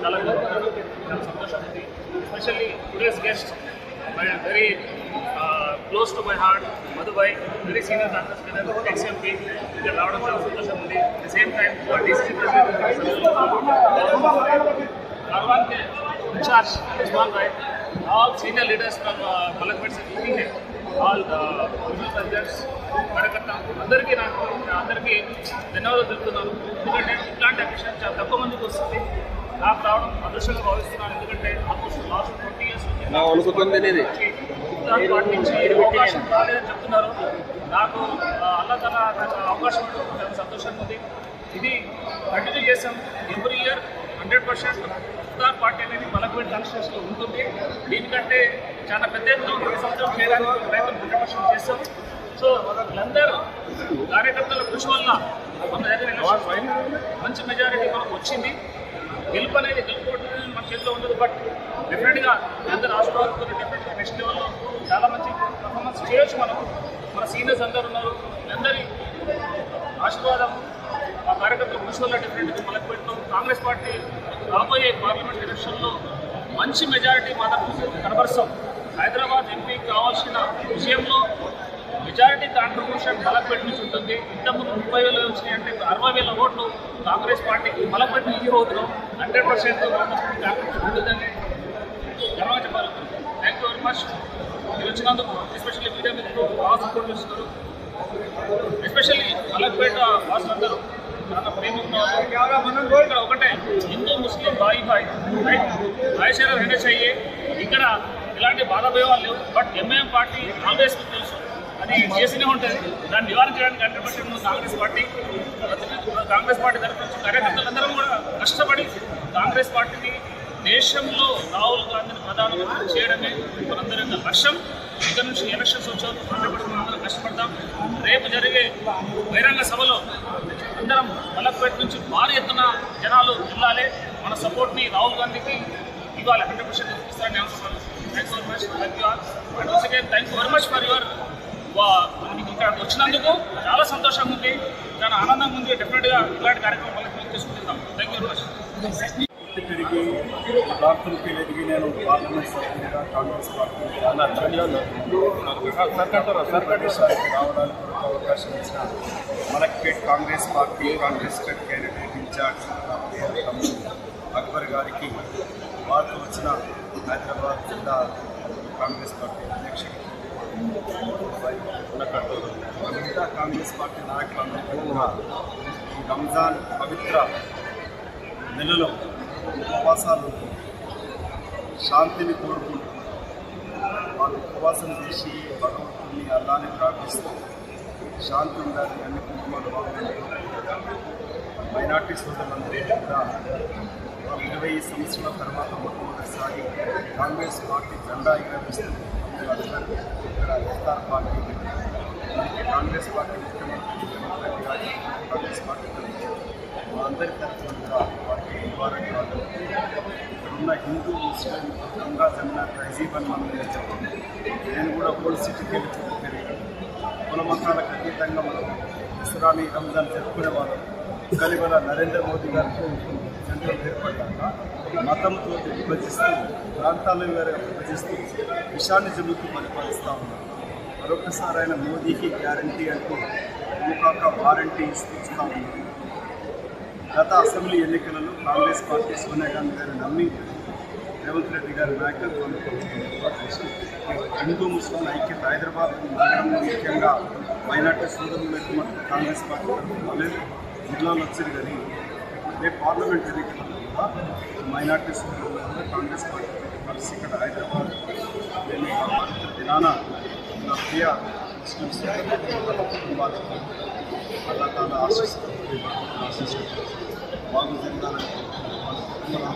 చాలా గొప్పగా చాలా సంతోషం ఉంది. Especially today's guest very close to my heart, Madhubhai, very senior Congress leader, ex MP. ఇక్కడ రావడం చాలా సంతోషం ఉంది. At the same time DCC president Karwan in charge, Usman Bhai, all senior leaders from Malakpet meeting here, all regional presidents, కార్యకర్త అందరికీ ధన్యవాదాలు తెలుపుతున్నాను. ఎందుకంటే ఇట్లాంటి అప్రిషియేషన్ చాలా తక్కువ మందికి వస్తుంది. నాకు రావడం అదృష్టంగా భావిస్తున్నాను. ఎందుకంటే ఆల్మోస్ట్ లాస్ట్ 20 years పార్టీ నుంచి అవకాశం రాలేదని చెప్తున్నారు. నాకు అల్లా నాకు అవకాశం చాలా సంతోషంగా ఉంది. ఇది కంటిన్యూ చేసాం. ఎవ్రీ ఇయర్ 100% ఉత్తార్ పార్టీ అనేది మలక్పేట్ కాన్స్టిట్యూన్సీలో ఉంటుంది. దీనికంటే చాలా పెద్ద ఎత్తున ఈ సంవత్సరం చేయడానికి ప్రయత్నం 100% చేస్తాం. సో వీళ్ళందరూ కార్యకర్తల కృషి వల్ల మన దగ్గర మంచి మెజారిటీ మనకు వచ్చింది. గెలుపు అనేది గెలుపుకోవడం మన చేతిలో ఉండదు. బట్ డెఫినెట్గా అందరూ ఆశీర్వాదంతో డెఫినెట్గా నెక్స్ట్ లెవెల్లో చాలా మంచి పర్ఫార్మెన్స్ చేయొచ్చు. మన సీనియర్స్ అందరూ ఉన్నారు. అందరి ఆశీర్వాదం ఆ కార్యకర్తల కృషి వల్ల డెఫినెట్గా మలక్పేటలో కాంగ్రెస్ పార్టీ రాబోయే పార్లమెంట్ ఎలక్షన్లో మంచి మెజారిటీ మాత్రం కనబరుస్తాం. హైదరాబాద్ ఎంపీ కావాల్సిన విషయంలో మెజారిటీ కాంట్రిబ్యూషన్ మలక్పేట నుంచి ఉంటుంది. ఇంతకుముందు 30,000 వచ్చినాయి అంటే 60,000 ఓట్లు కాంగ్రెస్ పార్టీకి మలక్పేట నుంచి అవుతున్నాం. 100% కాంగ్రెస్ ఉంటుందని గర్వంగా చెప్పాలి. Thank you very much. మీరు వచ్చినందుకు ఎస్పెషల్లీ మీడియా మిత్రులు బాగా సపోర్ట్ చేస్తున్నారు. ఎస్పెషల్లీ మలక్పేట వాసులందరూ చాలా ప్రేమ ఉన్నారు. ఇక్కడ ఒకటే హిందూ ముస్లిం బాయి రైట్ భాయిచారా रहना चाहिए. ఇక్కడ ఇలాంటి బాధాభావాలు లేవు. బట్ ఎంఐఎం పార్టీ ఆల్వేస్ తెలుసు అది చేస్తూనే ఉంటుంది. దాన్ని నివారించడానికి 100% కాంగ్రెస్ పార్టీ తరఫు నుంచి కార్యకర్తలందరం కూడా కష్టపడి కాంగ్రెస్ పార్టీని దేశంలో రాహుల్ గాంధీని ప్రధానమంత్రి చేయడమే మనందరి యొక్క లక్ష్యం. ఇక్కడ నుంచి ఎలక్షన్స్ వచ్చారు. 100% మనందరం కష్టపడతాం. రేపు జరిగే బహిరంగ సభలో అందరం మలక్పేట నుంచి భారీ ఎత్తున జనాలు వెళ్ళాలి. మన సపోర్ట్ని రాహుల్ గాంధీకి ఇవ్వాలి. 100% ఇస్తారని అనుకుంటున్నాను. Thank you very much. Thank you all. And once again thank you very much for your మీకు ఇక్కడ వచ్చినందుకు చాలా సంతోషంగా ఉంది. చాలా ఆనందంగా ఉంది. డెఫినెట్గా ఇలాంటి కార్యక్రమాలు తీసుకుంటున్నాం. Thank you very much. పెరిగి ప్రార్థనకి ఎదిగి నేను పార్లమెంట్ సభ్యుడిగా కాంగ్రెస్ పార్టీ రావడానికి అవకాశం ఇచ్చిన Malakpet Congress party Congress candidate in charge Akbar గారికి, వారికి వచ్చిన హైదరాబాద్ జిల్లా కాంగ్రెస్ పార్టీ అధ్యక్షుడు మిగతా కాంగ్రెస్ పార్టీ నాయకులందరికీ కూడా ఈ రంజాన్ పవిత్ర నెలలో ఉపవాసాలు శాంతిని కోరుకుంటూ వాళ్ళు ఉపవాసం చేసి భగవంతుని అల్లాని ప్రార్థిస్తూ శాంతి ఉండాలి అన్ని కుటుంబాలు బాగుండాలి. మైనార్టీ సోదరులందరూ కూడా 20 సంవత్సరాల తర్వాత మొట్టమొదటిసారి కాంగ్రెస్ పార్టీ జెండా ఎగరవేస్తుంది. ఇక్కడ ఇఫ్తార్ పార్టీ కాంగ్రెస్ పార్టీ ముఖ్యమంత్రి కాంగ్రెస్ పార్టీ మా అందరి తరఫున కూడా వారికి నివారణ ఇక్కడున్న హిందూ ముస్లిం గంగా జమున తహజీబన్ మనం చెప్పండి. నేను కూడా ఓల్డ్ సిటీకి వెళ్ళి పెరిగాను. కుల మతాలకు అతీతంగా మనం ఇస్లామీ రంజాన్ జరుపుకునే వాళ్ళం. కానీ ఇవాళ నరేంద్ర మోదీ గారితో సెంట్రల్ ఏర్పడ్డాక మతంతో విభజిస్తూ ప్రాంతాల వేరుగా విభజిస్తూ విషాన్ని జరుగుతూ పరిపాలిస్తూ ఉన్నారు. మరొకసారి ఆయన మోదీకి గ్యారంటీ అంటూ ఇంకొక వారంటీ ఇస్తూ ఉన్నారు. గత అసెంబ్లీ ఎన్నికలలో కాంగ్రెస్ పార్టీ సోనియా గాంధీ గారు నమ్మి రేవంత్ రెడ్డి గారి నాయకత్వాన్ని హిందూ ముస్లిం ఐక్యత హైదరాబాద్ నగరంలో ముఖ్యంగా మైనార్టీ సోదరులకు మనకు కాంగ్రెస్ పార్టీ రాలేదు. జిల్లాలో వచ్చారు. కానీ రేపు పార్లమెంట్ ఎన్నికలలో కూడా మైనార్టీ సోదరులు కాంగ్రెస్ పార్టీ కలిసి ఇక్కడ హైదరాబాద్ దినాన నా ప్రియ ముస్లిం సోదరుల కుటుంబాలకు అల్లా తాలా ఆశిస్తూ బాగు జరగాలని వాళ్ళ కుటుంబాలను